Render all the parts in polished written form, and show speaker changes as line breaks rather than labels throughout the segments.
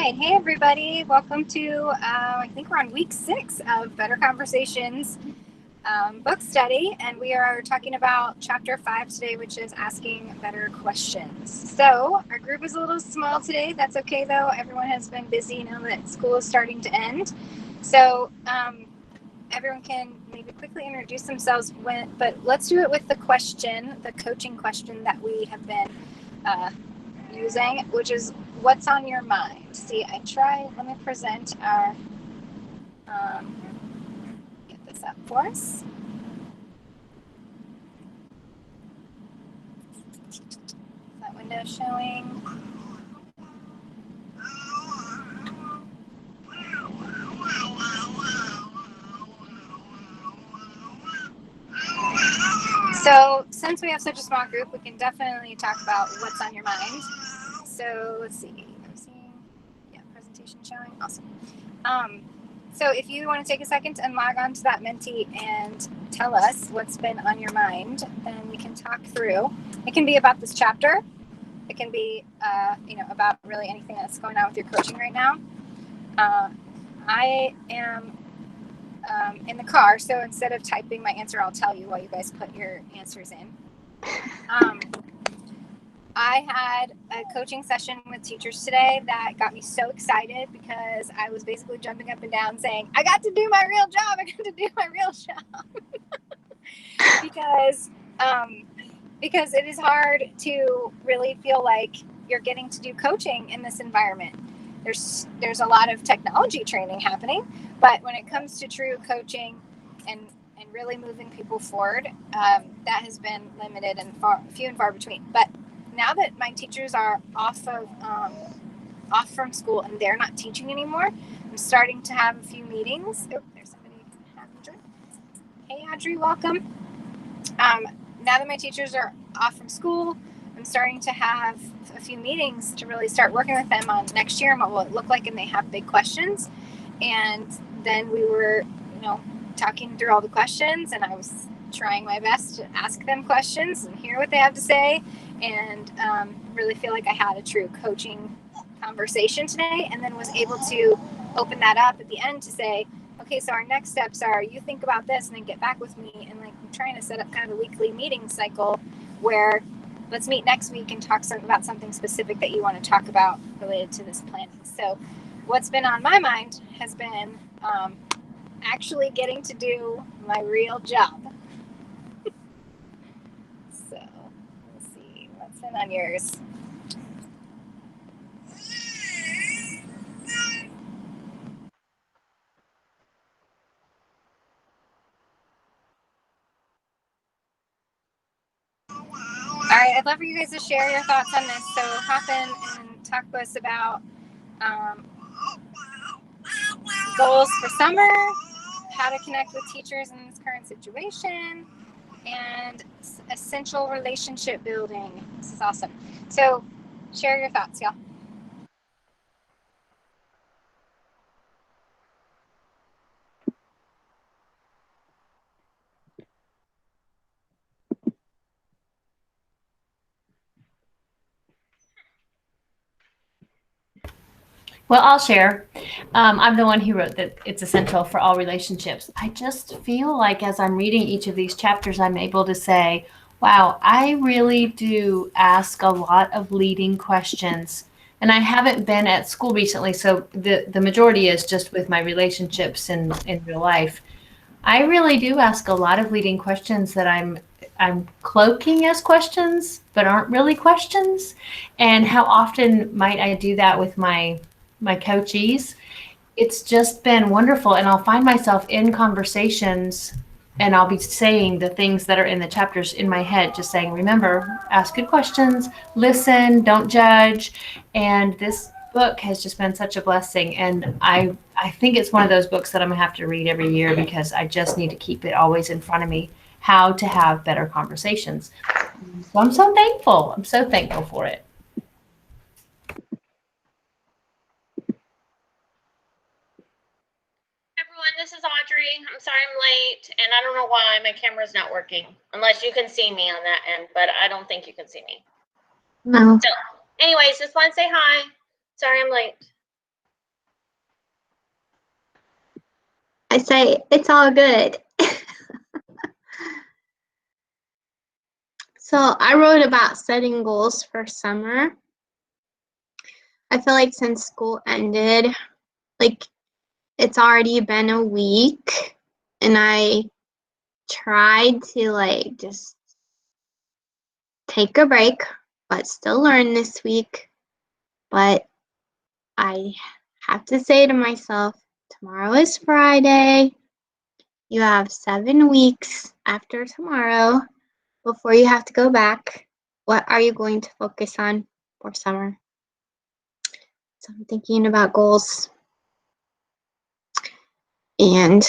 right. Hey, everybody. Welcome to, I think we're on week 6 of Better Conversations book study. And we are talking about chapter 5 today, which is asking better questions. So our group is a little small today. That's okay, though. Everyone has been busy now that school is starting to end. So everyone can maybe quickly introduce themselves, but let's do it with the question, the coaching question that we have been using, which is what's on your mind. Let me present our, get this up for us. Is that window showing? So since we have such a small group, we can definitely talk about what's on your mind. So let's see. I'm seeing, presentation showing. Awesome. So if you want to take a second and log on to that Menti and tell us what's been on your mind, then we can talk through. It can be about this chapter. It can be, about really anything that's going on with your coaching right now. I am in the car, so instead of typing my answer, I'll tell you while you guys put your answers in. I had a coaching session with teachers today that got me so excited because I was basically jumping up and down saying, I got to do my real job. I got to do my real job. because it is hard to really feel like you're getting to do coaching in this environment. There's a lot of technology training happening, but when it comes to true coaching and really moving people forward, that has been limited and few and far between. But now that my teachers are off from school and they're not teaching anymore, I'm starting to have a few meetings. Oh, there's somebody. Hey, Audrey, welcome. Now that my teachers are off from school, I'm starting to have a few meetings to really start working with them on next year and what will it look like, and they have big questions. And then we were, talking through all the questions, and I was trying my best to ask them questions and hear what they have to say, and really feel like I had a true coaching conversation today, and then was able to open that up at the end to say, okay, so our next steps are you think about this and then get back with me, and like I'm trying to set up kind of a weekly meeting cycle where let's meet next week and talk about something specific that you want to talk about related to this planning. So what's been on my mind has been actually getting to do my real job. So let's see what's been on yours. All right, I'd love for you guys to share your thoughts on this. So hop in and talk to us about goals for summer, how to connect with teachers in this current situation, and essential relationship building. This is awesome. So share your thoughts, y'all.
Well, I'll share. I'm the one who wrote that it's essential for all relationships. I just feel like as I'm reading each of these chapters, I'm able to say, wow, I really do ask a lot of leading questions. And I haven't been at school recently, so the majority is just with my relationships in real life. I really do ask a lot of leading questions that I'm cloaking as questions, but aren't really questions. And how often might I do that with my coachees? It's just been wonderful. And I'll find myself in conversations and I'll be saying the things that are in the chapters in my head, just saying, remember, ask good questions, listen, don't judge. And this book has just been such a blessing. And I think it's one of those books that I'm gonna have to read every year because I just need to keep it always in front of me, how to have better conversations. So I'm so thankful. I'm so thankful for it.
This is Audrey. I'm sorry I'm late, and I don't know why my camera's not working, unless you can see me on that end, but I don't think you can see me.
No.
So, anyways, just want to say hi. Sorry I'm late.
I say it's all good. So I wrote about setting goals for summer. I feel like since school ended, like it's already been a week, and I tried to like just take a break, but still learn this week. But I have to say to myself, tomorrow is Friday. You have 7 weeks after tomorrow before you have to go back. What are you going to focus on for summer? So I'm thinking about goals. And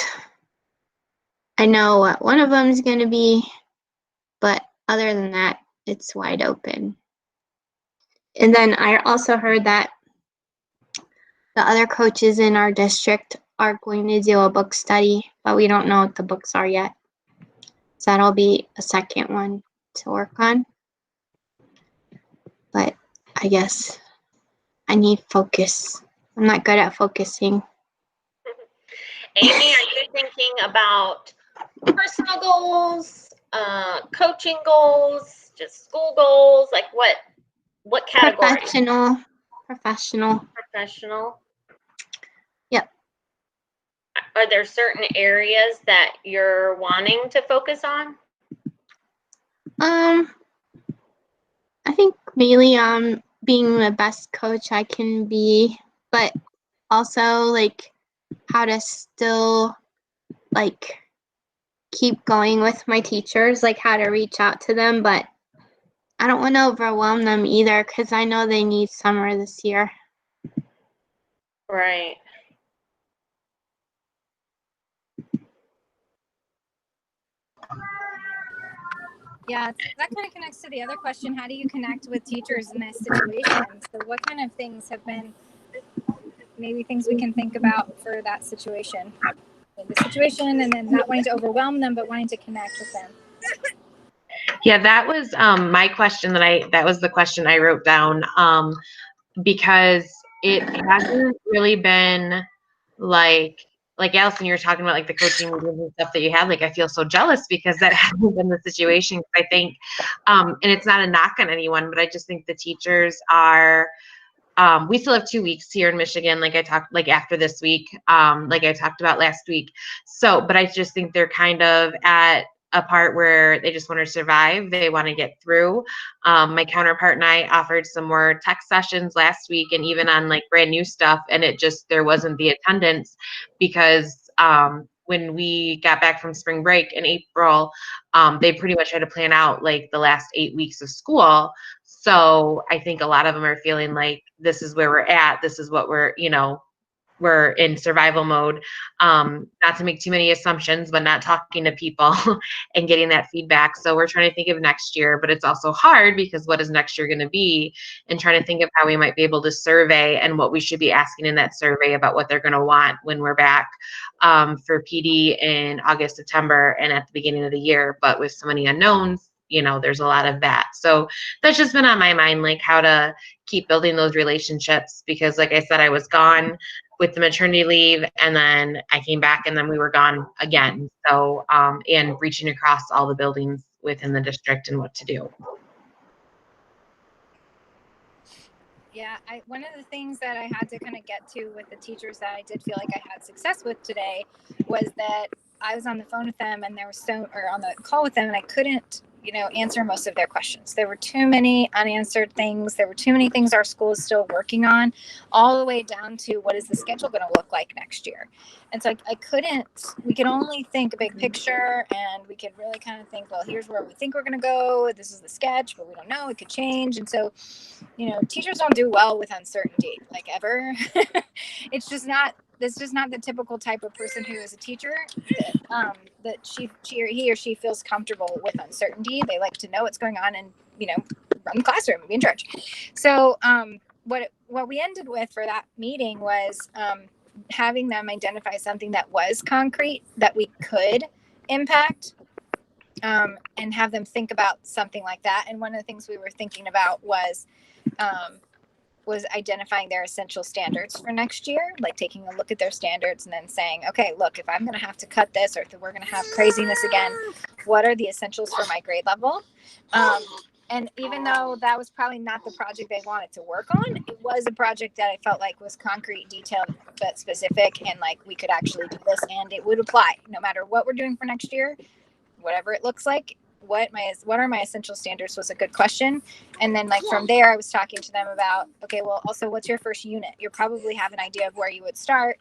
I know what one of them is going to be, but other than that, it's wide open. And then I also heard that the other coaches in our district are going to do a book study, but we don't know what the books are yet. So that'll be a second one to work on. But I guess I need focus. I'm not good at focusing.
Amy, are you thinking about personal goals, coaching goals, just school goals? Like what category?
Professional.
Professional.
Yep.
Are there certain areas that you're wanting to focus on?
I think mainly being the best coach I can be, but also like how to still like keep going with my teachers, like how to reach out to them, but I don't want to overwhelm them either because I know they need summer this year.
Right.
Yeah, that kind of connects to the other question. How do you connect with teachers in this situation? So what kind of things have been maybe things we can think about for that situation? The situation, and then not wanting to overwhelm them, but wanting to connect with them.
Yeah, that was my question that was the question I wrote down, because it hasn't really been like Allison, you were talking about like the coaching meetings and stuff that you had. Like, I feel so jealous because that hasn't been the situation. I think, and it's not a knock on anyone, but I just think the teachers are. We still have 2 weeks here in Michigan, like after this week, like I talked about last week. So, but I just think they're kind of at a part where they just want to survive. They want to get through. My counterpart and I offered some more tech sessions last week, and even on like brand new stuff, and there wasn't the attendance because when we got back from spring break in April, they pretty much had to plan out like the last 8 weeks of school. So I think a lot of them are feeling like this is where we're at. This is what we're in survival mode. Not to make too many assumptions, but not talking to people and getting that feedback. So we're trying to think of next year, but it's also hard because what is next year going to be, and trying to think of how we might be able to survey and what we should be asking in that survey about what they're going to want when we're back for PD in August, September, and at the beginning of the year. But with so many unknowns, there's a lot of that. So that's just been on my mind, like how to keep building those relationships, because like I said, I was gone with the maternity leave, and then I came back, and then we were gone again. So, and reaching across all the buildings within the district and what to do.
Yeah, one of the things that I had to kind of get to with the teachers that I did feel like I had success with today was that I was on the phone with them, and on the call with them, and I couldn't, answer most of their questions. There were too many unanswered things. There were too many things our school is still working on, all the way down to what is the schedule going to look like next year. And so we could only think big picture, and we could really kind of think, well, here's where we think we're going to go. This is the sketch, but we don't know. It could change. And so, teachers don't do well with uncertainty, like ever. It's just not the typical type of person who is a teacher that he or she feels comfortable with uncertainty. They like to know what's going on and, run the classroom and be in charge. So what we ended with for that meeting was having them identify something that was concrete that we could impact, and have them think about something like that. And one of the things we were thinking about was was identifying their essential standards for next year, like taking a look at their standards and then saying, okay, look, if I'm going to have to cut this or if we're going to have craziness again, what are the essentials for my grade level? And even though that was probably not the project they wanted to work on, it was a project that I felt like was concrete, detailed, but specific, and like we could actually do this and it would apply no matter what we're doing for next year, whatever it looks like. What are my essential standards was a good question. And then like from there, I was talking to them about, okay, well, also what's your first unit? You probably have an idea of where you would start.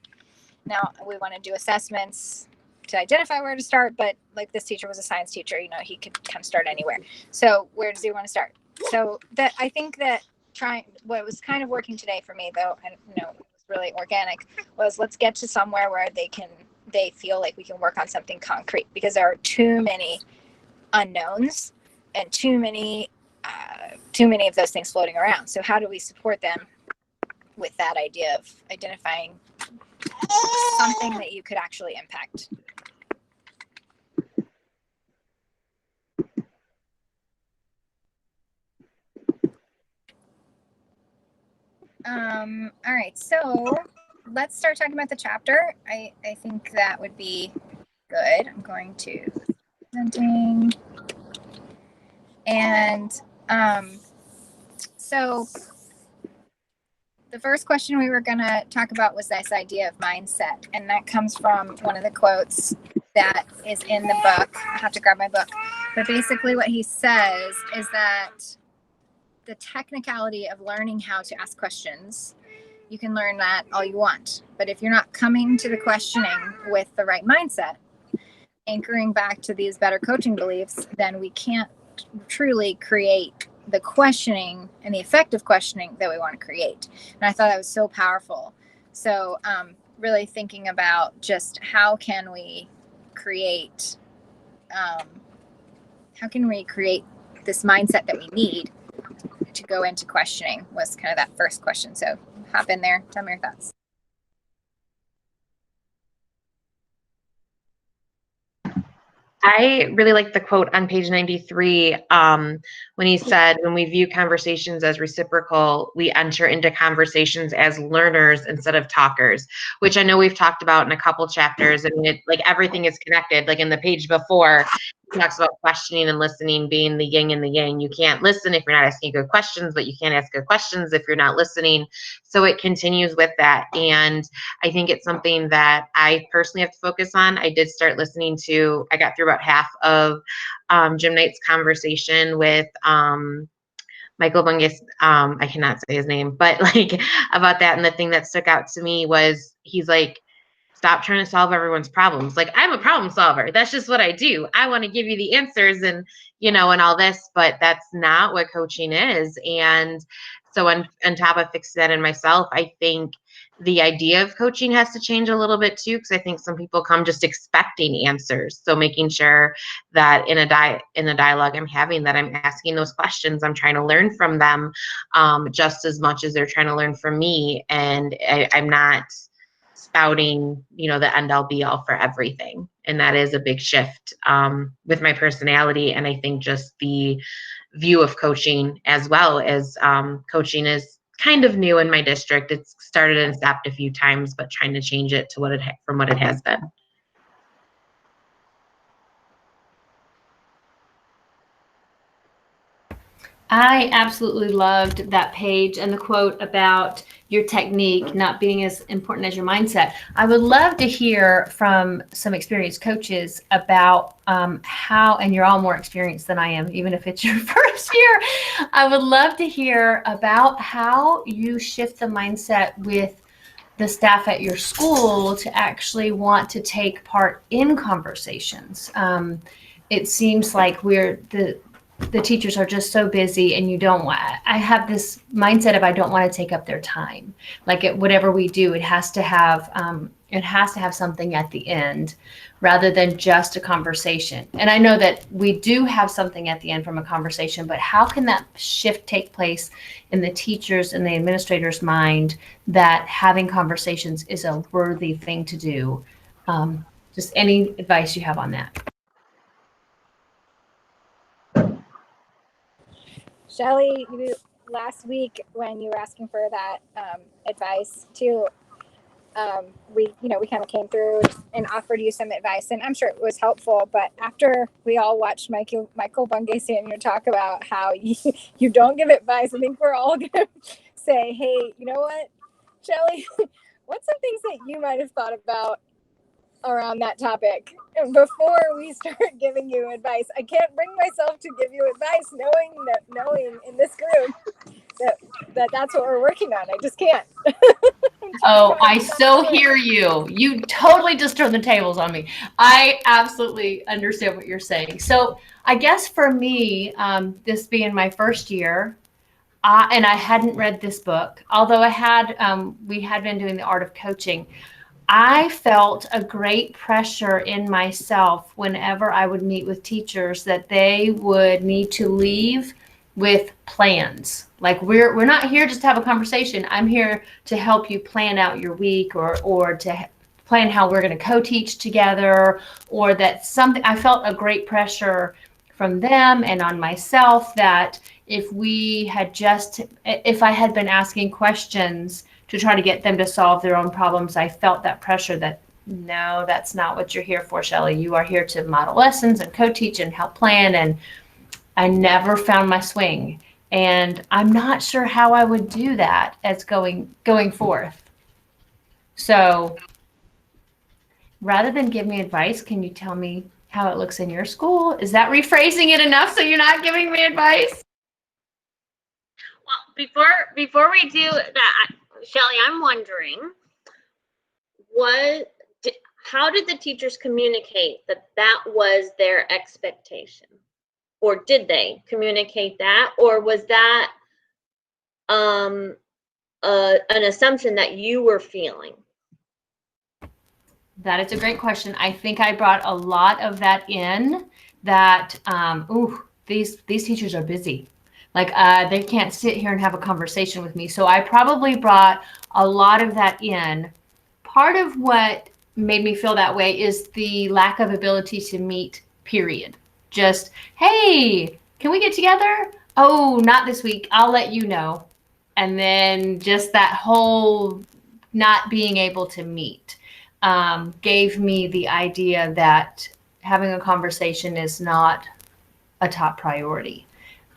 Now we want to do assessments to identify where to start, but like this teacher was a science teacher, you know, he could kind of start anywhere. So where does he want to start? So that I think that what was kind of working today for me though, and you know, it was really organic, was let's get to somewhere where they feel like we can work on something concrete, because there are too many unknowns and too many of those things floating around. So how do we support them with that idea of identifying something that you could actually impact? All right, so let's start talking about the chapter. I think that would be good. I'm going to presenting. And so the first question we were going to talk about was this idea of mindset. And that comes from one of the quotes that is in the book. I have to grab my book. But basically what he says is that the technicality of learning how to ask questions, you can learn that all you want. But if you're not coming to the questioning with the right mindset, anchoring back to these better coaching beliefs, then we can't truly create the questioning and the effective questioning that we want to create. And I thought that was so powerful. So really thinking about just how can we create this mindset that we need to go into questioning was kind of that first question. So hop in there, tell me your thoughts.
I really like the quote on page 93 when he said, when we view conversations as reciprocal, we enter into conversations as learners instead of talkers, which I know we've talked about in a couple chapters. I mean, like everything is connected. Like in the page before, he talks about questioning and listening being the yin and the yang. You can't listen if you're not asking good questions, but you can't ask good questions if you're not listening. So it continues with that. And I think it's something that I personally have to focus on. I did start listening to, I got through about half of Jim Knight's conversation with Michael Bungus. I cannot say his name, but like about that. And the thing that stuck out to me was he's like, stop trying to solve everyone's problems. Like, I'm a problem solver. That's just what I do. I want to give you the answers and, you know, and all this, but that's not what coaching is. And so on top of fixing that in myself, I think the idea of coaching has to change a little bit too, because I think some people come just expecting answers. So making sure that in the dialogue I'm having, that I'm asking those questions, I'm trying to learn from them just as much as they're trying to learn from me. And I'm not spouting, you know, the end all be all for everything. And that is a big shift with my personality. And I think just the view of coaching, as well as coaching is kind of new in my district. It's started and stopped a few times, but trying to change it to from what it has been.
I absolutely loved that page and the quote about your technique not being as important as your mindset. I would love to hear from some experienced coaches about how, and you're all more experienced than I am, even if it's your first year. I would love to hear about how you shift the mindset with the staff at your school to actually want to take part in conversations. It seems like the teachers are just so busy, and I have this mindset of, I don't want to take up their time. Like whatever we do, it has to have something at the end rather than just a conversation. And I know that we do have something at the end from a conversation, but how can that shift take place in the teachers and the administrators' mind that having conversations is a worthy thing to do? Just any advice you have on that?
Shelly, last week when you were asking for that advice too, we kind of came through and offered you some advice, and I'm sure it was helpful. But after we all watched Michael Bungay Senior talk about how you don't give advice, I think we're all gonna say, hey, you know what, Shelly, what's some things that you might have thought about around that topic before we start giving you advice? I can't bring myself to give you advice knowing in this group that's what we're working on. I just can't.
Oh, I so hear you. You totally just turned the tables on me. I absolutely understand what you're saying. So I guess for me, this being my first year, and I hadn't read this book, although we had been doing the art of coaching. I felt a great pressure in myself whenever I would meet with teachers that they would need to leave with plans. Like we're not here just to have a conversation. I'm here to help you plan out your week or to plan how we're going to co-teach together, or that something. I felt a great pressure from them and on myself that if I had been asking questions to try to get them to solve their own problems, I felt that pressure that, no, that's not what you're here for, Shelly. You are here to model lessons and co-teach and help plan. And I never found my swing. And I'm not sure how I would do that as going forth. So rather than give me advice, can you tell me how it looks in your school? Is that rephrasing it enough so you're not giving me advice?
Well, before we do that, Shelly, I'm wondering, how did the teachers communicate that was their expectation? Or did they communicate that? Or was that an assumption that you were feeling?
That is a great question. I think I brought a lot of that in, that, these teachers are busy. Like, they can't sit here and have a conversation with me. So I probably brought a lot of that in. Part of what made me feel that way is the lack of ability to meet, period. Just, hey, can we get together? Oh, not this week. I'll let you know. And then just that whole not being able to meet gave me the idea that having a conversation is not a top priority.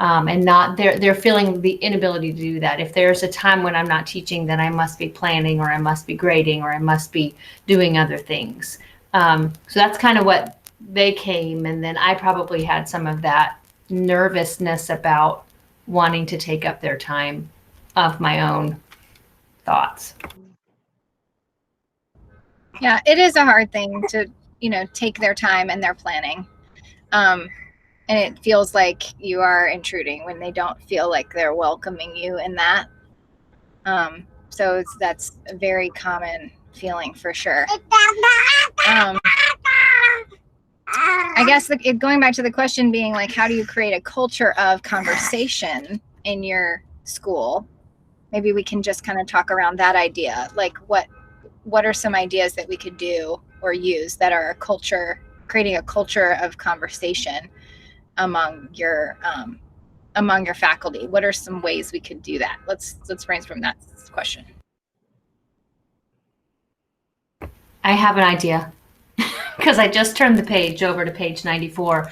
And not they're feeling the inability to do that. If there's a time when I'm not teaching, then I must be planning, or I must be grading, or I must be doing other things. So that's kind of what they came. And then I probably had some of that nervousness about wanting to take up their time of my own thoughts.
Yeah, it is a hard thing to, take their time and their planning. And it feels like you are intruding when they don't feel like they're welcoming you in that. So that's a very common feeling for sure. I guess going back to the question being like, how do you create a culture of conversation in your school? Maybe we can just kind of talk around that idea. Like what are some ideas that we could do or use that are creating a culture of conversation among your faculty? What are some ways we could do that? Let's brainstorm that question.
I have an idea because I just turned the page over to page 94.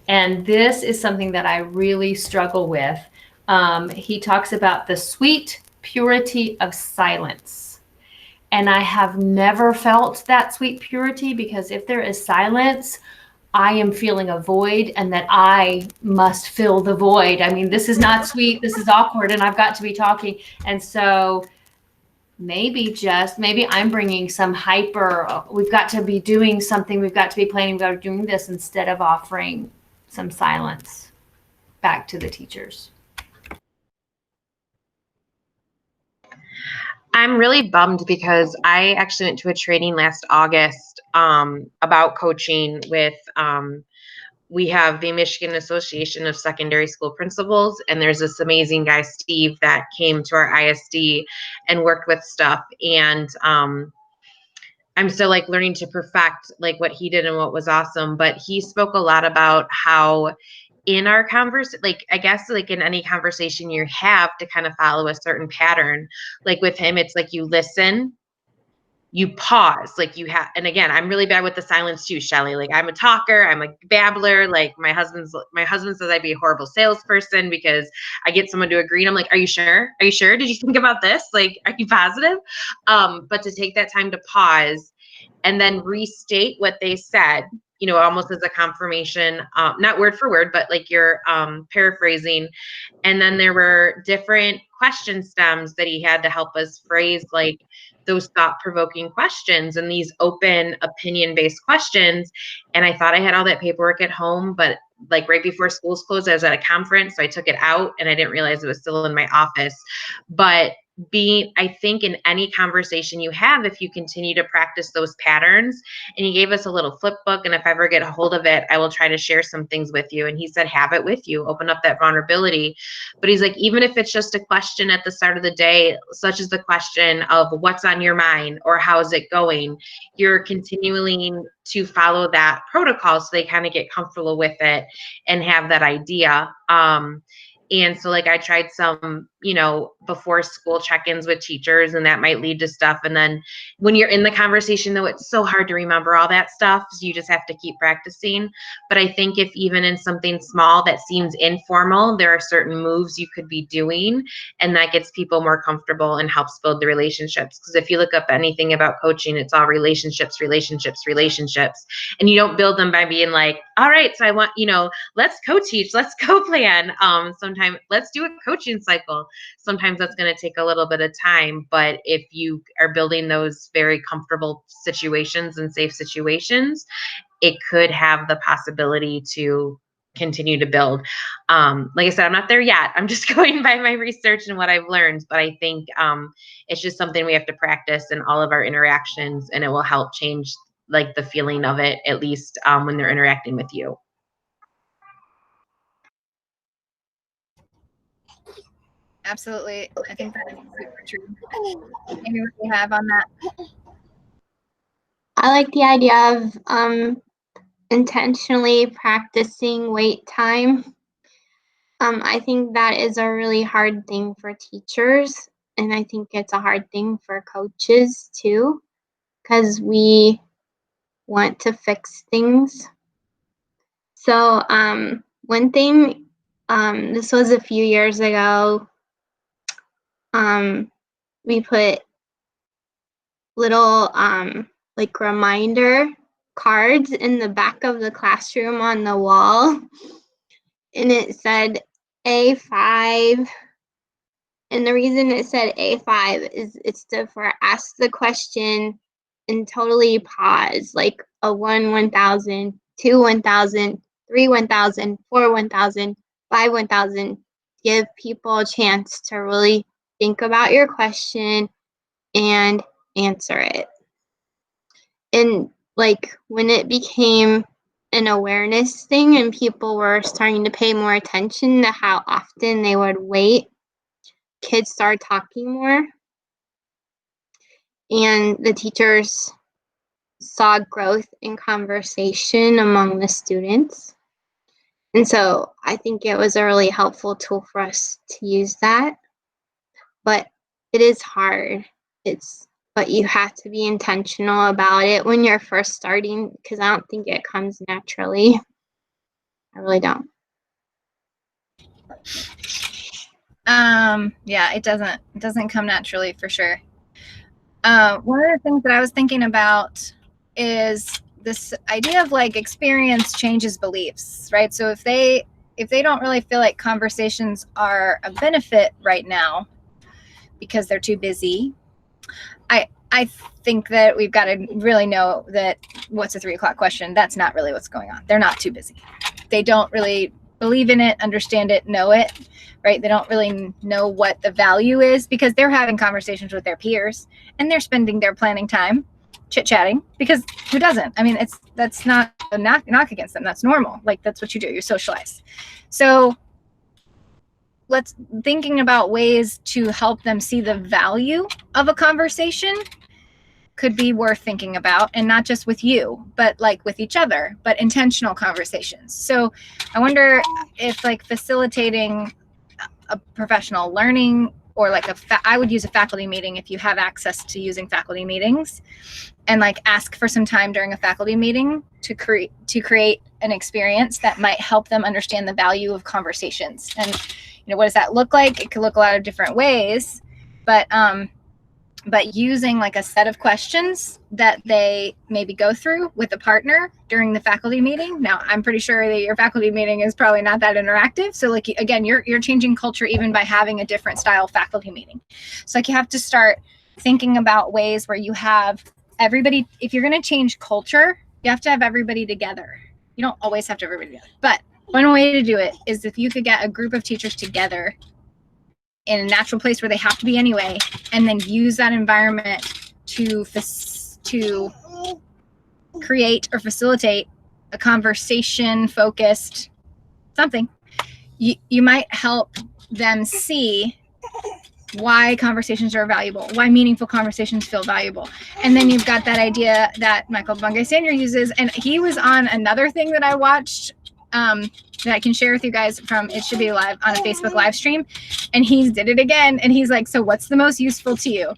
And this is something that I really struggle with. He talks about the sweet purity of silence. And I have never felt that sweet purity, because if there is silence, I am feeling a void, and that I must fill the void. I mean, this is not sweet. This is awkward, and I've got to be talking. And so maybe I'm bringing some we've got to be doing something. We've got to be planning about doing this, instead of offering some silence back to the teachers.
I'm really bummed because I actually went to a training last August about coaching with, we have the Michigan Association of Secondary School Principals, and there's this amazing guy, Steve, that came to our ISD and worked with stuff. And I'm still like learning to perfect like what he did and what was awesome. But he spoke a lot about how in our conversation, like, I guess like in any conversation you have to kind of follow a certain pattern. Like with him, it's like you listen, you pause, like you have, and again, I'm really bad with the silence too, Shelly. Like I'm a talker, I'm a babbler. Like my husband says I'd be a horrible salesperson because I get someone to agree and I'm like, are you sure? Are you sure? Did you think about this? Like, are you positive? But to take that time to pause and then restate what they said, you know, almost as a confirmation, not word for word, but like you're paraphrasing. And then there were different question stems that he had to help us phrase, like those thought-provoking questions and these open opinion-based questions. And I thought I had all that paperwork at home, but like right before schools closed, I was at a conference, so I took it out and I didn't realize it was still in my office. But I think in any conversation you have, if you continue to practice those patterns, and he gave us a little flip book, and if I ever get a hold of it, I will try to share some things with you. And he said, have it with you, open up that vulnerability. But he's like, even if it's just a question at the start of the day, such as the question of what's on your mind or how's it going, you're continuing to follow that protocol so they kind of get comfortable with it and have that idea. And so like I tried some, you know, before school check-ins with teachers, and that might lead to stuff. And then when you're in the conversation though, it's so hard to remember all that stuff. So you just have to keep practicing. But I think if even in something small that seems informal, there are certain moves you could be doing, and that gets people more comfortable and helps build the relationships. Because if you look up anything about coaching, it's all relationships, relationships, relationships. And you don't build them by being like, all right, so I want, you know, let's co-teach, let's co-plan. Sometimes let's do a coaching cycle. Sometimes that's going to take a little bit of time, but if you are building those very comfortable situations and safe situations, it could have the possibility to continue to build. Like I said, I'm not there yet. I'm just going by my research and what I've learned, but I think it's just something we have to practice in all of our interactions, and it will help change like the feeling of it, at least when they're interacting with you.
Absolutely. I think that is super true. Maybe what you have on that.
I like the idea of intentionally practicing wait time. I think that is a really hard thing for teachers, and I think it's a hard thing for coaches too, because we want to fix things. So one thing, this was a few years ago, we put little like reminder cards in the back of the classroom on the wall, and it said A5. And the reason it said A5 is it stood for ask the question and totally pause, like a 1, 1,000, 2, 1,000, 3, 1,000, 4, 1,000, 5, 1,000. Give people a chance to really think about your question and answer it. And like when it became an awareness thing and people were starting to pay more attention to how often they would wait, kids started talking more, and the teachers saw growth in conversation among the students. And so I think it was a really helpful tool for us to use that. But it is hard. But you have to be intentional about it when you're first starting, because I don't think it comes naturally. I really don't.
Yeah, it doesn't come naturally for sure. One of the things that I was thinking about is this idea of like experience changes beliefs, right? So if they don't really feel like conversations are a benefit right now because they're too busy, I think that we've got to really know that what's a 3 o'clock question? That's not really what's going on. They're not too busy. They don't really believe in it, understand it, know it, right? They don't really know what the value is because they're having conversations with their peers and they're spending their planning time chit-chatting, because who doesn't? I mean, that's not a knock against them. That's normal. Like, that's what you do. You socialize. So let's thinking about ways to help them see the value of a conversation could be worth thinking about, and not just with you, but like with each other, but intentional conversations. So I wonder if like facilitating a professional learning, or like I would use a faculty meeting if you have access to using faculty meetings, and like ask for some time during a faculty meeting to create an experience that might help them understand the value of conversations. And what does that look like? It could look a lot of different ways, but using like a set of questions that they maybe go through with a partner during the faculty meeting. Now, I'm pretty sure that your faculty meeting is probably not that interactive. So like, again, you're changing culture even by having a different style faculty meeting. So like, you have to start thinking about ways where you have everybody. If you're going to change culture, you have to have everybody together. You don't always have to have everybody together, but one way to do it is if you could get a group of teachers together in a natural place where they have to be anyway, and then use that environment to create or facilitate a conversation focused something. You might help them see why conversations are valuable, why meaningful conversations feel valuable. And then you've got that idea that Michael Bungay Senior uses, and he was on another thing that I watched that I can share with you guys from It Should Be Live on a Facebook live stream. And he did it again. And he's like, so what's the most useful to you?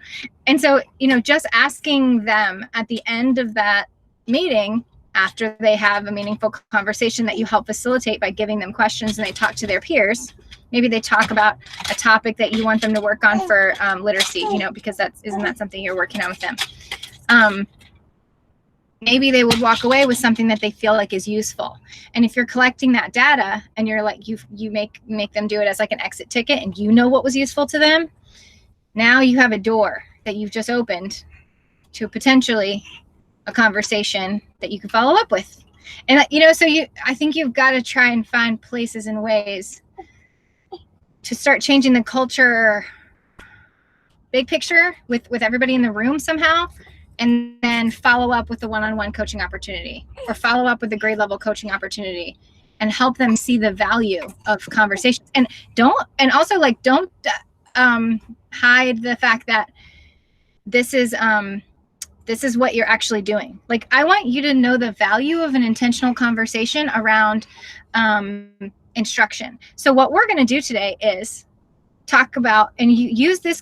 And so, just asking them at the end of that meeting, after they have a meaningful conversation that you help facilitate by giving them questions and they talk to their peers, maybe they talk about a topic that you want them to work on for literacy, because isn't that something you're working on with them? Maybe they would walk away with something that they feel like is useful. And if you're collecting that data and you're like, you make them do it as like an exit ticket, and what was useful to them, now you have a door that you've just opened to potentially a conversation that you can follow up with. And I think you've got to try and find places and ways to start changing the culture, big picture with everybody in the room somehow, and then follow up with the one-on-one coaching opportunity, or follow up with the grade level coaching opportunity, and help them see the value of conversations. And don't hide the fact that this is what you're actually doing. Like, I want you to know the value of an intentional conversation around instruction. So what we're going to do today is talk about, and you use this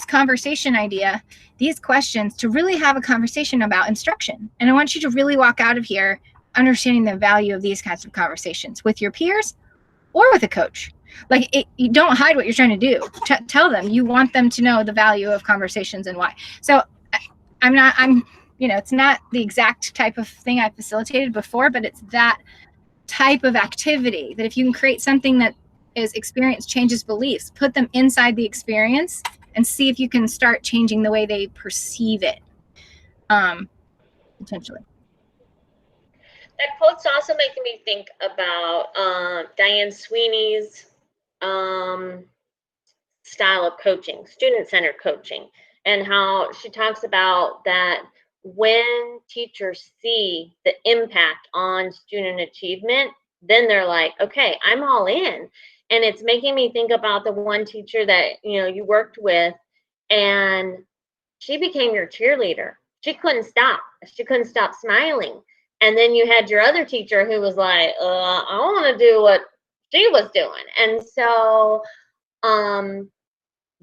conversation idea, these questions, to really have a conversation about instruction. And I want you to really walk out of here understanding the value of these kinds of conversations with your peers or with a coach. Like, you don't hide what you're trying to do. Tell them you want them to know the value of conversations and why. So it's not the exact type of thing I facilitated before, but it's that type of activity that if you can create something that is experience changes beliefs, put them inside the experience and see if you can start changing the way they perceive it, potentially.
That quote's also making me think about Diane Sweeney's style of coaching, student-centered coaching, and how she talks about that when teachers see the impact on student achievement, then they're like, okay, I'm all in. And it's making me think about the one teacher that, you worked with, and she became your cheerleader. She couldn't stop. She couldn't stop smiling. And then you had your other teacher who was like, I want to do what she was doing. And so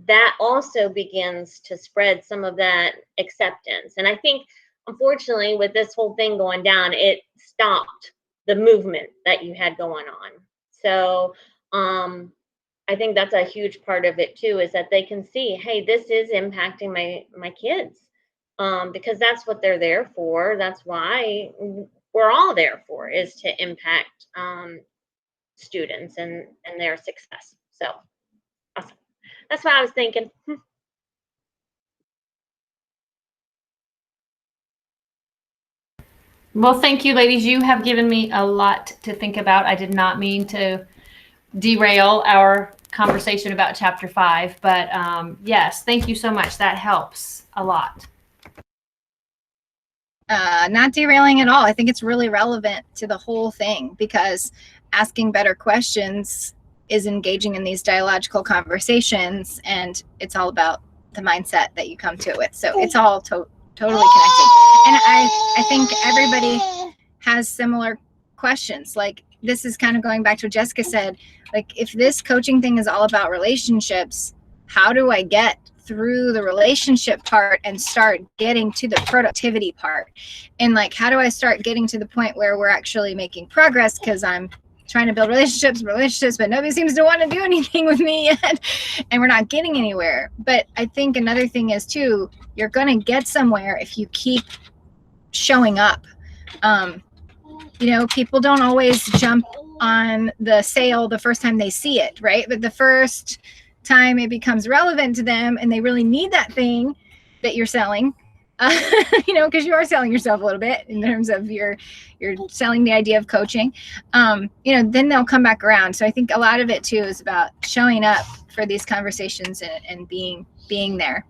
that also begins to spread some of that acceptance. And I think, unfortunately, with this whole thing going down, it stopped the movement that you had going on. So I think that's a huge part of it too, is that they can see, hey, this is impacting my kids, because that's what they're there for. That's why we're all there for, is to impact students and their success. So awesome. That's what I was thinking.
Well, thank you, ladies. You have given me a lot to think about. I did not mean to derail our conversation about chapter 5, but yes, thank you so much. That helps a lot.
Not derailing at all. I think it's really relevant to the whole thing, because asking better questions is engaging in these dialogical conversations, and it's all about the mindset that you come to it with. So it's all totally connected. And I think everybody has similar questions. Like, this is kind of going back to what Jessica said. Like, if this coaching thing is all about relationships, how do I get through the relationship part and start getting to the productivity part? And like, how do I start getting to the point where we're actually making progress? Because I'm trying to build relationships, but nobody seems to want to do anything with me yet, and we're not getting anywhere. But I think another thing is too, you're going to get somewhere if you keep showing up. People don't always jump on the sale the first time they see it, right? But the first time it becomes relevant to them and they really need that thing that you're selling, because you are selling yourself a little bit in terms of you're selling the idea of coaching, then they'll come back around. So I think a lot of it too is about showing up for these conversations and being there.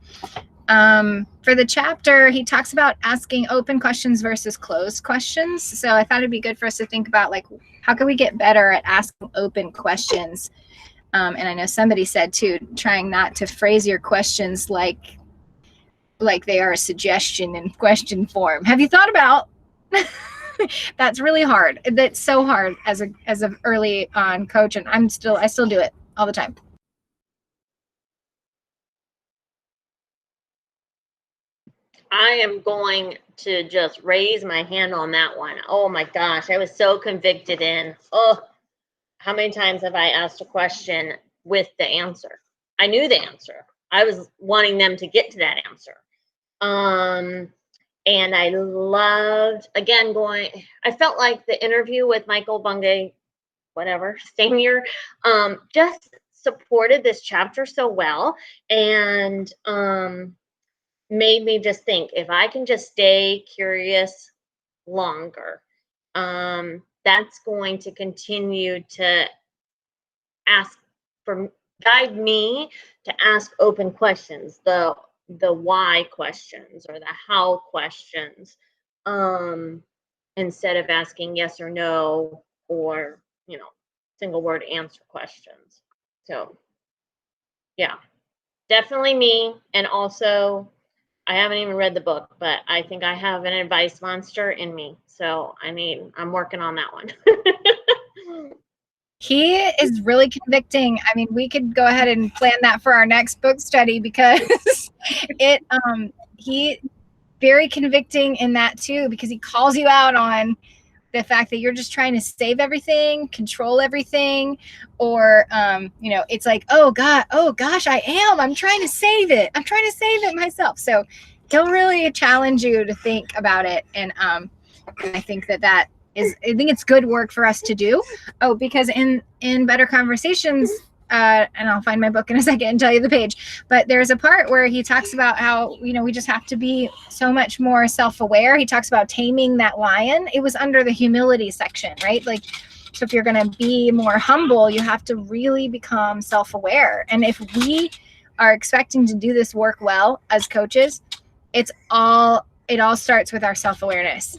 For the chapter, he talks about asking open questions versus closed questions. So I thought it'd be good for us to think about, like, how can we get better at asking open questions? And I know somebody said too, trying not to phrase your questions like they are a suggestion in question form. Have you thought about that's really hard. That's so hard as a early on coach, and I still do it all the time.
I am going to just raise my hand on that one. Oh my gosh, I was so convicted in, how many times have I asked a question with the answer? I knew the answer. I was wanting them to get to that answer. And I loved, again, I felt like the interview with Michael Bungay, Stanier, just supported this chapter so well, and made me just think, if I can just stay curious longer, that's going to continue to guide me to ask open questions, the why questions or the how questions, instead of asking yes or no or, single word answer questions. So yeah, definitely me. And also, I haven't even read the book, but I think I have an advice monster in me. So I'm working on that one.
He is really convicting. I mean, we could go ahead and plan that for our next book study, because he very convicting in that too, because he calls you out on the fact that you're just trying to save everything, control everything, or it's like, oh gosh, I'm trying to save it. I'm trying to save it myself. So he'll really challenge you to think about it. And I think I think it's good work for us to do. Oh, because in Better Conversations, and I'll find my book in a second and tell you the page, but there's a part where he talks about how, we just have to be so much more self-aware. He talks about taming that lion. It was under the humility section, right? Like, so if you're going to be more humble, you have to really become self-aware. And if we are expecting to do this work well as coaches, it all starts with our self-awareness.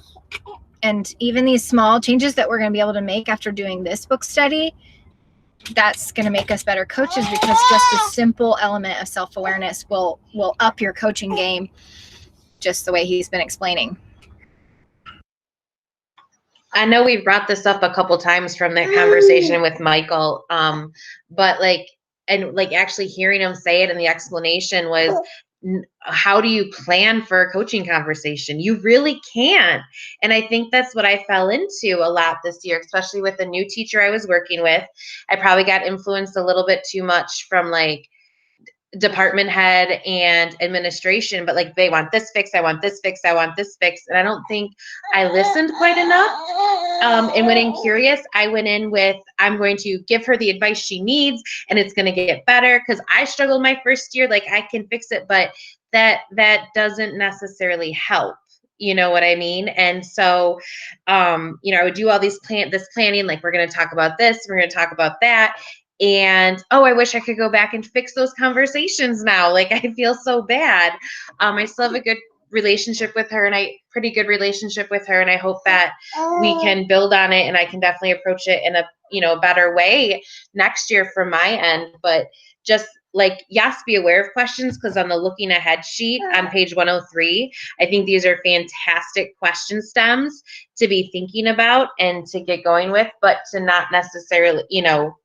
And even these small changes that we're going to be able to make after doing this book study, that's going to make us better coaches, because just a simple element of self-awareness will up your coaching game, just the way he's been explaining.
I know we've brought this up a couple times from that conversation with Michael, but actually hearing him say it in the explanation was, how do you plan for a coaching conversation? You really can't. And I think that's what I fell into a lot this year, especially with the new teacher I was working with. I probably got influenced a little bit too much from department head and administration, but they want this fixed, I want this fixed, I want this fixed. And I don't think I listened quite enough. And when in curious, I went in with, I'm going to give her the advice she needs, and it's going to get better, because I struggled my first year. I can fix it, but that doesn't necessarily help. You know what I mean? And so, I would do all this planning, we're going to talk about this, we're going to talk about that. And, I wish I could go back and fix those conversations now. I feel so bad. I still have a good relationship with her, and pretty good relationship with her. And I hope that we can build on it, and I can definitely approach it in a, better way next year from my end. But just like, yes, be aware of questions, because on the looking ahead sheet on page 103, I think these are fantastic question stems to be thinking about and to get going with, but to not necessarily,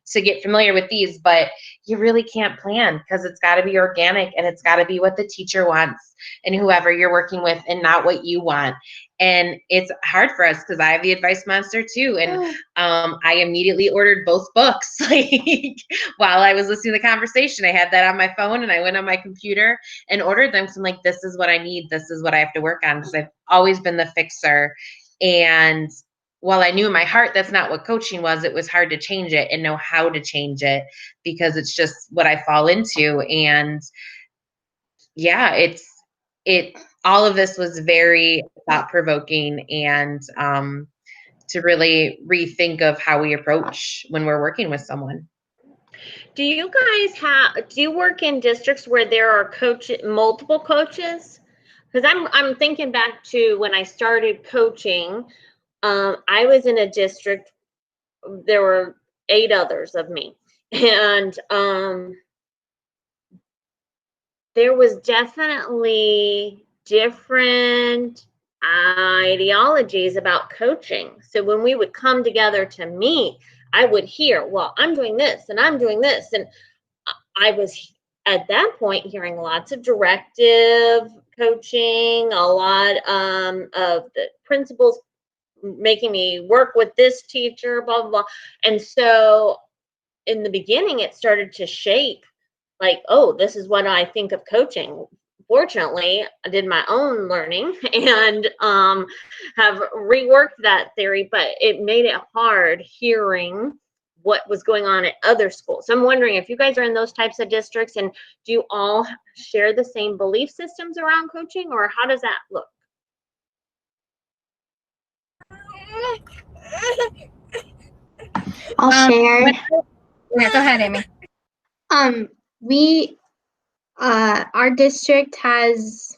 to get familiar with these, but you really can't plan, because it's got to be organic and it's got to be what the teacher wants and whoever you're working with, and not what you want. And it's hard for us because I have the advice monster too. And I immediately ordered both books. Like, while I was listening to the conversation, I had that on my phone and I went on my computer and ordered them. So I'm like, this is what I need. This is what I have to work on, because I've always been the fixer. And while I knew in my heart that's not what coaching was, it was hard to change it and know how to change it, because it's just what I fall into. And yeah, all of this was very thought-provoking, and to really rethink of how we approach when we're working with someone.
Do you work in districts where there are multiple coaches? Because I'm thinking back to when I started coaching. I was in a district, there were 8 others of me, and there was definitely different ideologies about coaching. So when we would come together to meet, I would hear, well, I'm doing this and I'm doing this. And I was at that point hearing lots of directive coaching, a lot of the principals making me work with this teacher, blah, blah, blah. And so in the beginning, it started to shape, like, oh, this is what I think of coaching. Fortunately, I did my own learning and have reworked that theory, but it made it hard hearing what was going on at other schools. So I'm wondering if you guys are in those types of districts, and do you all share the same belief systems around coaching, or how does that look?
I'll share.
Yeah, go ahead, Amy.
Our district has,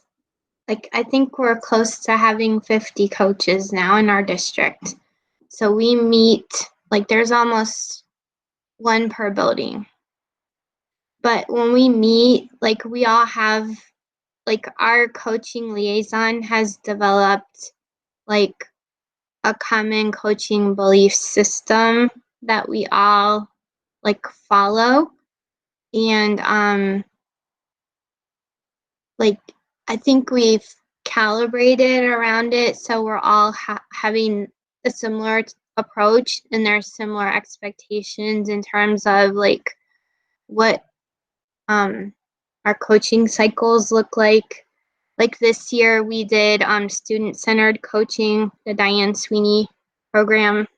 like, I think we're close to having 50 coaches now in our district. So we meet, like, there's almost one per building. But when we meet, like, we all have, like, our coaching liaison has developed, like, a common coaching belief system that we all, like, follow. And like, I think we've calibrated around it, so we're all having a similar approach, and there's similar expectations in terms of, like, what our coaching cycles look like. Like, this year we did student-centered coaching, the Diane Sweeney program,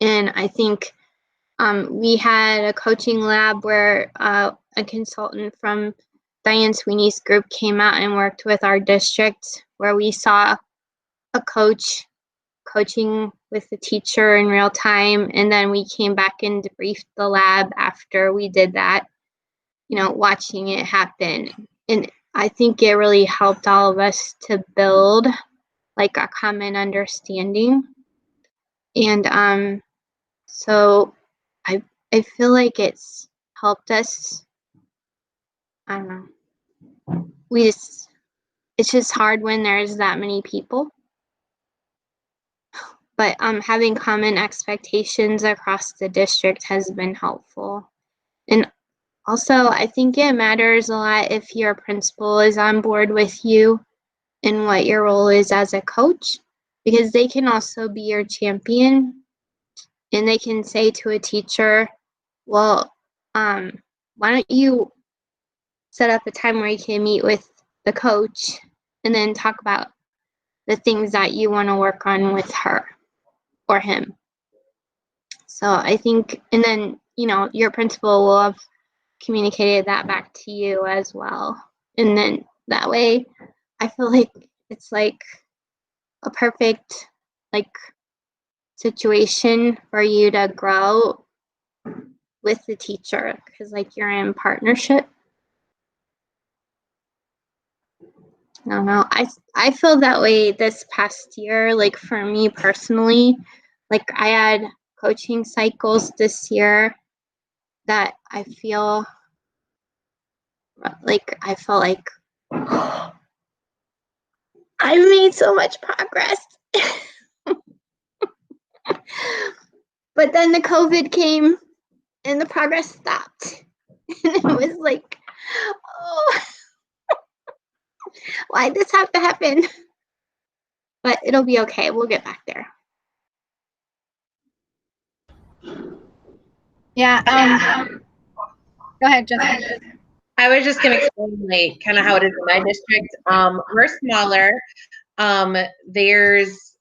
and I think we had a coaching lab where a consultant from Diane Sweeney's group came out and worked with our district, where we saw a coach coaching with the teacher in real time. And then we came back and debriefed the lab after we did that, watching it happen. And I think it really helped all of us to build, like, a common understanding. And so I feel like it's helped us. I don't know. It's just hard when there's that many people. But having common expectations across the district has been helpful. And also, I think it matters a lot if your principal is on board with you and what your role is as a coach, because they can also be your champion, and they can say to a teacher, well, why don't you set up a time where you can meet with the coach and then talk about the things that you want to work on with her or him. So I think, and then, your principal will have communicated that back to you as well. And then that way, I feel like it's like a perfect, like, situation for you to grow with the teacher, because, like, you're in partnership. I don't know. I feel that way this past year. Like, for me personally, like, I had coaching cycles this year that I feel like I felt like I made so much progress. But then the COVID came and the progress stopped. And it was like, oh, why'd this have to happen? But it'll be okay. We'll get back there.
Yeah. Go ahead, Jessica.
I was just going to explain like kind of how it is in my district. We're smaller. There's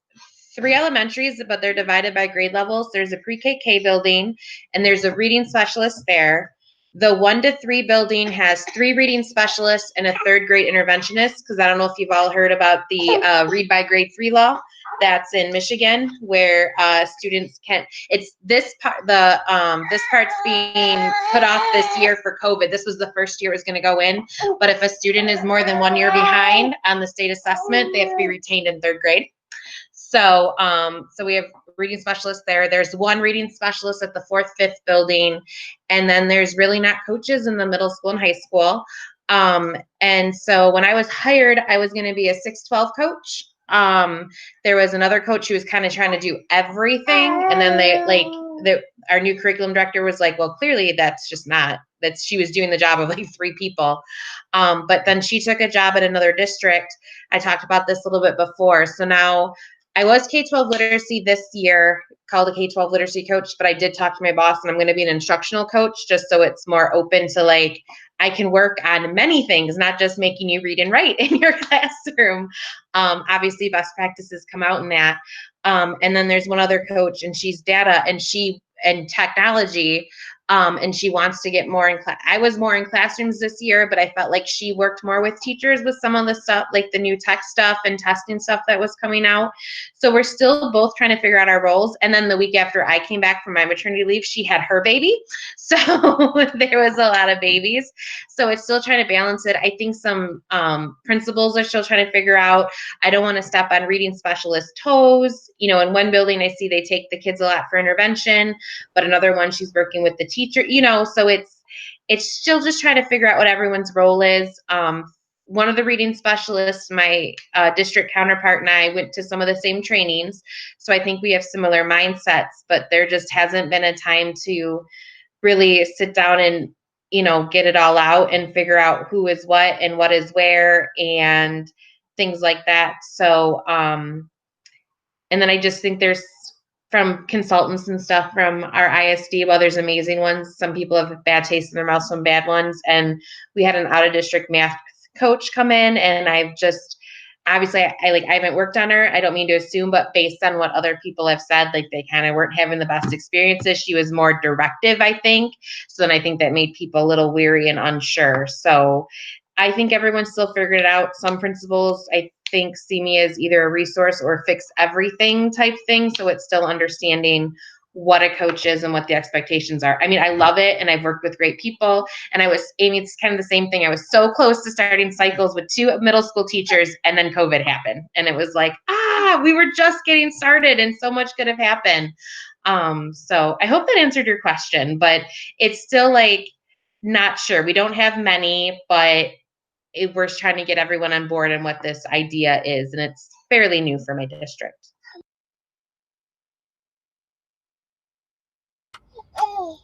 3 elementaries, but they're divided by grade levels. There's a pre-KK building, and there's a reading specialist there. The 1 to 3 building has 3 reading specialists and a 3rd grade interventionist, because I don't know if you've all heard about the read by grade 3 law that's in Michigan, where students can, it's this part, this part's being put off this year for COVID. This was the first year it was going to go in, but if a student is more than 1 year behind on the state assessment, they have to be retained in 3rd grade. So, so we have reading specialists there. There's 1 reading specialist at the 4th, 5th building. And then there's really not coaches in the middle school and high school. And so when I was hired, I was going to be a 6-12 coach. There was another coach who was kind of trying to do everything. And then our new curriculum director was like, well, clearly that's just not, that she was doing the job of like 3 people. But then she took a job at another district. I talked about this a little bit before. So now I was K-12 literacy this year, called a K-12 literacy coach, but I did talk to my boss and I'm going to be an instructional coach just so it's more open to like, I can work on many things, not just making you read and write in your classroom. Obviously best practices come out in that. And then there's one other coach and she's data and technology. And she wants to get more in class. I was more in classrooms this year, but I felt like she worked more with teachers with some of the stuff, like the new tech stuff and testing stuff that was coming out. So we're still both trying to figure out our roles. And then the week after I came back from my maternity leave, she had her baby. So there was a lot of babies. So it's still trying to balance it. I think some principals are still trying to figure out, I don't want to step on reading specialist toes. You know, in one building, I see they take the kids a lot for intervention, but another one, she's working with the teacher, you know, so it's still just trying to figure out what everyone's role is. One of the reading specialists, my district counterpart and I went to some of the same trainings. So I think we have similar mindsets, but there just hasn't been a time to really sit down and, you know, get it all out and figure out who is what and what is where and things like that. So, and then I just think there's from consultants and stuff from our ISD, while there's amazing ones, some people have a bad taste in their mouth, some bad ones. And we had an out of district math coach come in and I've just, obviously I haven't worked on her. I don't mean to assume, but based on what other people have said, like they kind of weren't having the best experiences. She was more directive, I think. So then I think that made people a little weary and unsure. So I think everyone's still figuring it out. Some principals, I think, see me as either a resource or fix everything type thing. So it's still understanding what a coach is and what the expectations are. I mean, I love it and I've worked with great people. And Amy, it's kind of the same thing. I was so close to starting cycles with 2 middle school teachers and then COVID happened. And it was like, we were just getting started and so much could have happened. So I hope that answered your question, but it's still like, not sure. We don't have many, but we're trying to get everyone on board and what this idea is. And it's fairly new for my district.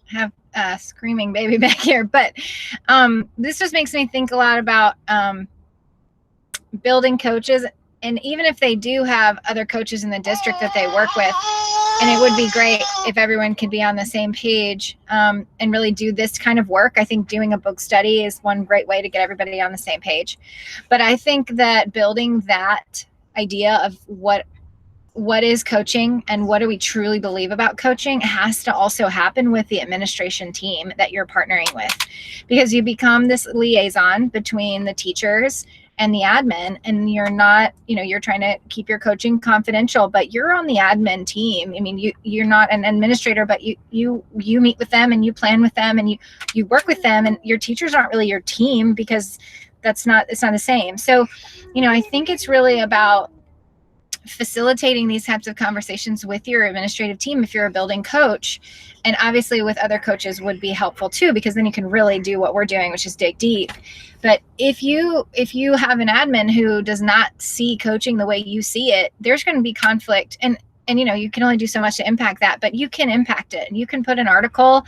Have a screaming baby back here, but this just makes me think a lot about building coaches, and even if they do have other coaches in the district that they work with, and it would be great if everyone could be on the same page and really do this kind of work. I think doing a book study is one great way to get everybody on the same page. But I think that building that idea of what is coaching and what do we truly believe about coaching has to also happen with the administration team that you're partnering with, because you become this liaison between the teachers and the admin, and you're not, you're trying to keep your coaching confidential, but you're on the admin team. I mean, you're not an administrator, but you meet with them and you plan with them and you work with them, and your teachers aren't really your team because it's not the same. So, I think it's really about facilitating these types of conversations with your administrative team if you're a building coach, and obviously with other coaches would be helpful too, because then you can really do what we're doing, which is dig deep. But if you have an admin who does not see coaching the way you see it, there's going to be conflict, and you know, you can only do so much to impact that, but you can impact it. And you can put an article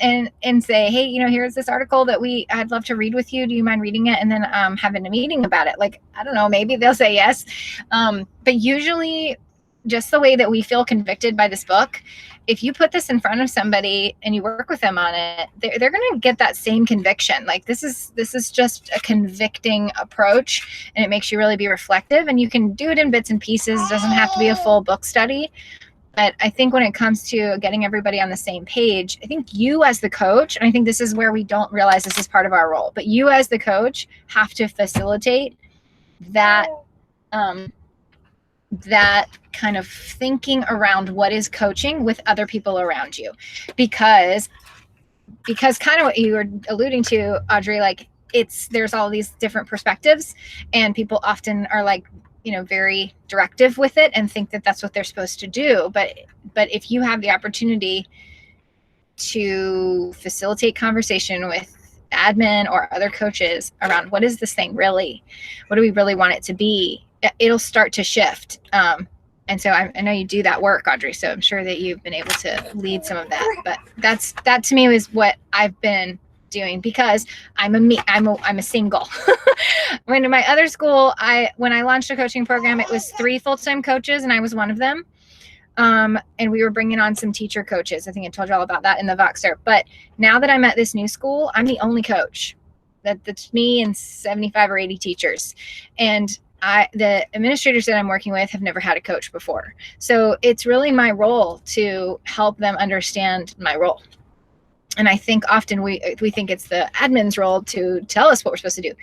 and say, hey, you know, here's this article that I'd love to read with you. Do you mind reading it? And then having a meeting about it. Like, I don't know, maybe they'll say yes. But usually just the way that we feel convicted by this book, if you put this in front of somebody and you work with them on it, they're going to get that same conviction. Like, this is just a convicting approach, and it makes you really be reflective, and you can do it in bits and pieces. It doesn't have to be a full book study. But I think when it comes to getting everybody on the same page, I think you as the coach, and I think this is where we don't realize this is part of our role, but you as the coach have to facilitate that, that kind of thinking around what is coaching with other people around you, because kind of what you were alluding to, Audrey, like there's all these different perspectives, and people often are like, you know, very directive with it and think that that's what they're supposed to do. But if you have the opportunity to facilitate conversation with admin or other coaches around what is this thing really, what do we really want it to be, it'll start to shift. And so I know you do that work, Audrey, so I'm sure that you've been able to lead some of that. But that to me is what I've been doing, because I'm a single. When in my other school, when I launched a coaching program, it was 3 full-time coaches, and I was one of them. And we were bringing on some teacher coaches. I think I told you all about that in the Voxer. But now that I'm at this new school, I'm the only coach. That's me and 75 or 80 teachers. And the administrators that I'm working with have never had a coach before. So it's really my role to help them understand my role. And I think often we think it's the admin's role to tell us what we're supposed to do.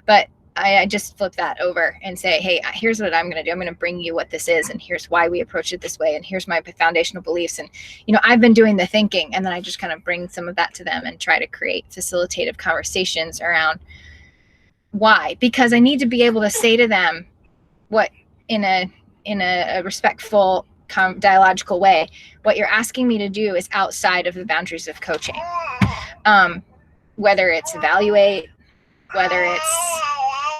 But I just flip that over and say, hey, here's what I'm going to do. I'm going to bring you what this is, and here's why we approach it this way, and here's my foundational beliefs. And, you know, I've been doing the thinking, and then I just kind of bring some of that to them and try to create facilitative conversations around why. Because I need to be able to say to them what, in a respectful, dialogical way, what you're asking me to do is outside of the boundaries of coaching. Whether it's evaluate, whether it's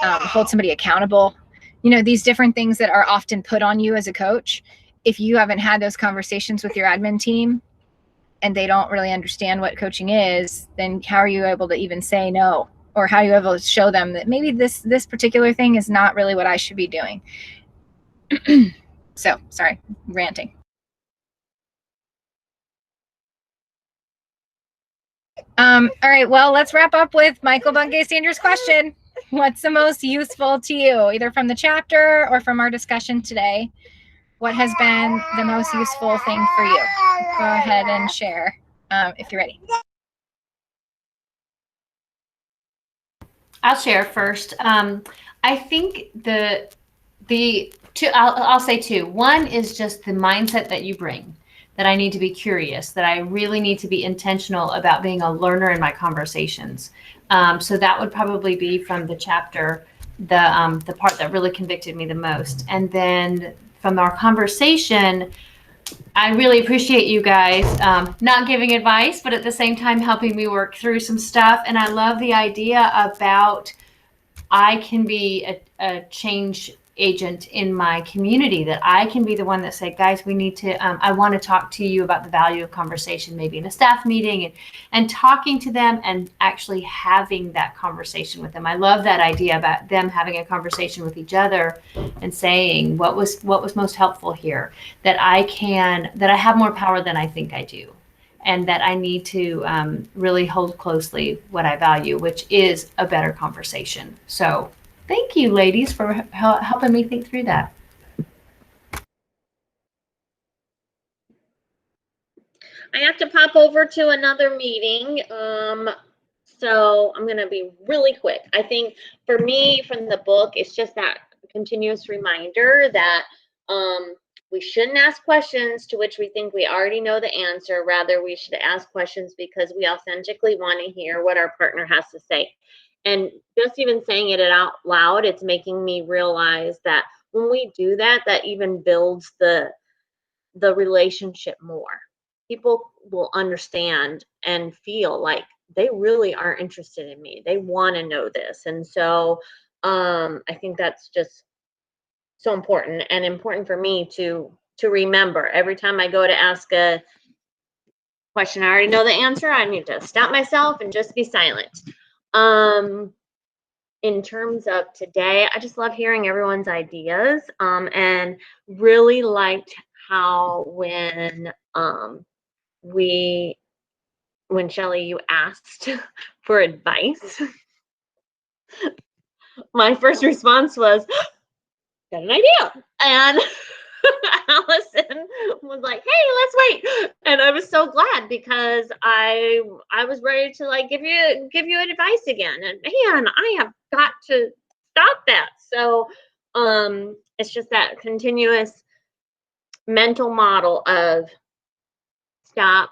hold somebody accountable, you know, these different things that are often put on you as a coach. If you haven't had those conversations with your admin team and they don't really understand what coaching is, then how are you able to even say no? Or how are you able to show them that maybe this particular thing is not really what I should be doing? So, sorry, ranting. All right, well, let's wrap up with Michael Bungay Senior's question. What's the most useful to you, either from the chapter or from our discussion today? What has been the most useful thing for you? Go ahead and share if you're ready.
I'll share first. I think I'll say 2. One is just the mindset that you bring, that I need to be curious, that I really need to be intentional about being a learner in my conversations. So that would probably be from the chapter, the part that really convicted me the most. And then from our conversation, I really appreciate you guys not giving advice, but at the same time helping me work through some stuff. And I love the idea about I can be a change agent in my community, that I can be the one that say, guys, we need to, I want to talk to you about the value of conversation, maybe in a staff meeting, and talking to them and actually having that conversation with them. I love that idea about them having a conversation with each other and saying what was most helpful here, that I have more power than I think I do. And that I need to really hold closely what I value, which is a better conversation. So thank you, ladies, for helping me think through that.
I have to pop over to another meeting. So I'm going to be really quick. I think for me, from the book, it's just that continuous reminder that we shouldn't ask questions to which we think we already know the answer. Rather, we should ask questions because we authentically want to hear what our partner has to say. And just even saying it out loud, it's making me realize that when we do that, that even builds the relationship more. People will understand and feel like they really are interested in me. They want to know this. And so I think that's just so important, and important for me to remember every time I go to ask a question I already know the answer. I need to stop myself and just be silent. In terms of today, I just love hearing everyone's ideas, and really liked how when Shelley, you asked for advice, my first response was, got an idea. And Allison was like, hey, let's wait. And I was so glad, because I was ready to like give you advice again. And man, I have got to stop that. So it's just that continuous mental model of stop,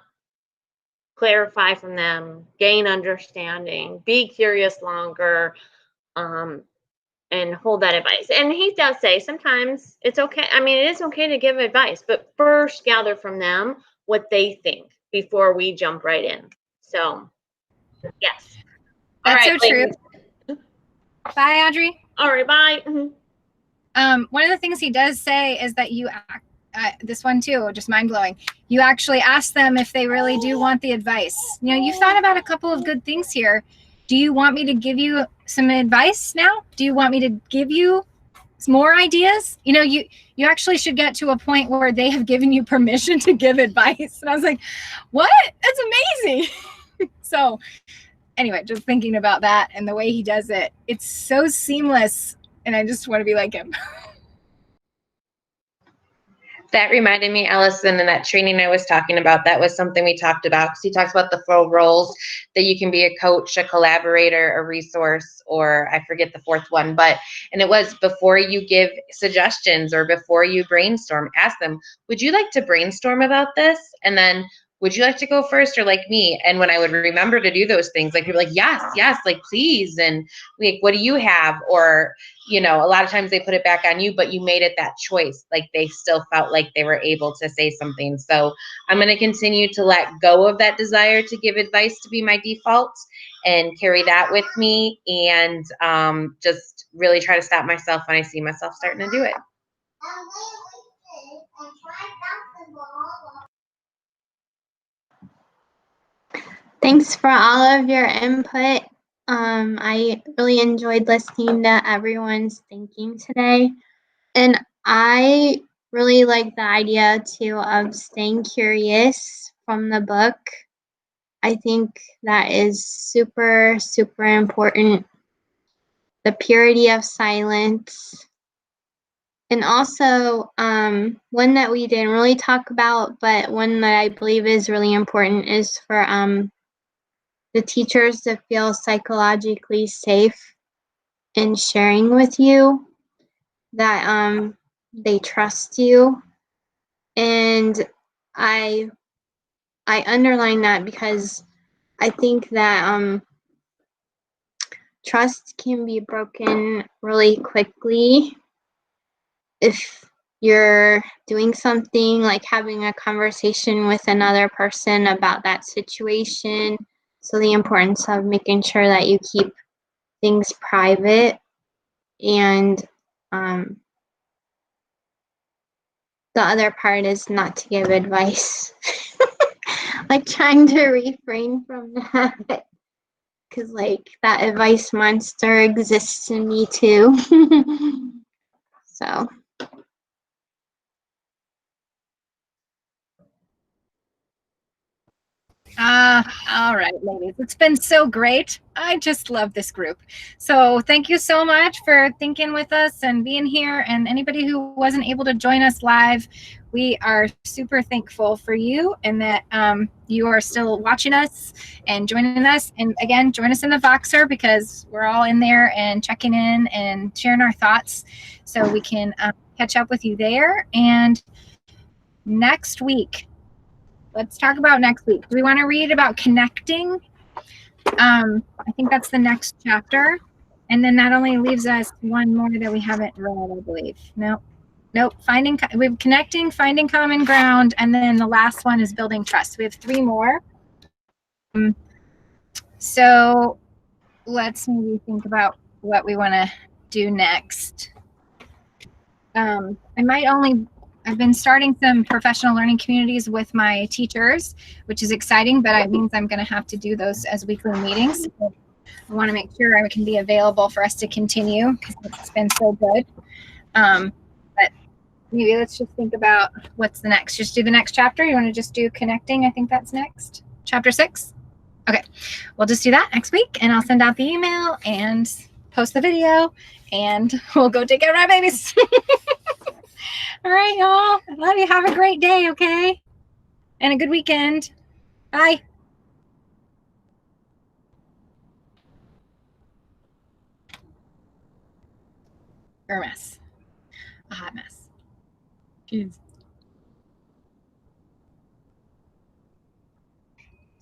clarify from them, gain understanding, be curious longer, and hold that advice. And he does say sometimes it's okay. I mean, it is okay to give advice, but first gather from them what they think before we jump right in. So, yes.
That's so true.
ladies.
Bye, Audrey.
All right, bye.
One of the things he does say is that you, this one too, just mind blowing. You actually ask them if they really do want the advice. You know, you've thought about a couple of good things here. Do you want me to give you some advice now? Do you want me to give you some more ideas? You know, you actually should get to a point where they have given you permission to give advice. And I was like, what? That's amazing. So anyway, just thinking about that and the way he does it, it's so seamless. And I just want to be like him.
That reminded me, Allison, in that training I was talking about, that was something we talked about, because he talks about the 4 roles that you can be: a coach, a collaborator, a resource, or I forget the 4th one. And it was before you give suggestions or before you brainstorm, ask them, would you like to brainstorm about this? And then, would you like to go first, or like me? And when I would remember to do those things, like people like, yes, like please. And like, what do you have? Or, you know, a lot of times they put it back on you, but you made it that choice. Like they still felt like they were able to say something. So I'm going to continue to let go of that desire to give advice to be my default, and carry that with me, and just really try to stop myself when I see myself starting to do it.
Thanks for all of your input. I really enjoyed listening to everyone's thinking today. And I really like the idea too of staying curious from the book. I think that is super, super important. The purity of silence. And also, one that we didn't really talk about, but one that I believe is really important, is for the teachers to feel psychologically safe in sharing with you, that they trust you. And I underline that because I think that trust can be broken really quickly if you're doing something like having a conversation with another person about that situation. So the importance of making sure that you keep things private, and the other part is not to give advice. Like trying to refrain from that, because like that advice monster exists in me too. So
All right, ladies. It's been so great. I just love this group. So thank you so much for thinking with us and being here. And anybody who wasn't able to join us live, we are super thankful for you, and that you are still watching us and joining us. And again, join us in the Voxer, because we're all in there and checking in and sharing our thoughts, so we can catch up with you there. And next week, let's talk about next week. Do we want to read about connecting? I think that's the next chapter. And then that only leaves us one more that we haven't read, I believe. Nope. We're connecting, finding common ground, and then the last one is building trust. We have 3 more. So let's maybe think about what we want to do next. I've been starting some professional learning communities with my teachers, which is exciting, but it means I'm going to have to do those as weekly meetings. So I want to make sure I can be available for us to continue because it's been so good. But maybe let's just think about what's the next. Just do the next chapter. You want to just do connecting? I think that's next. Chapter 6? Okay. We'll just do that next week, and I'll send out the email and post the video, and we'll go take care of our babies. All right, y'all. I love you. Have a great day, okay? And a good weekend. Bye. You're a mess. A hot mess. Jeez.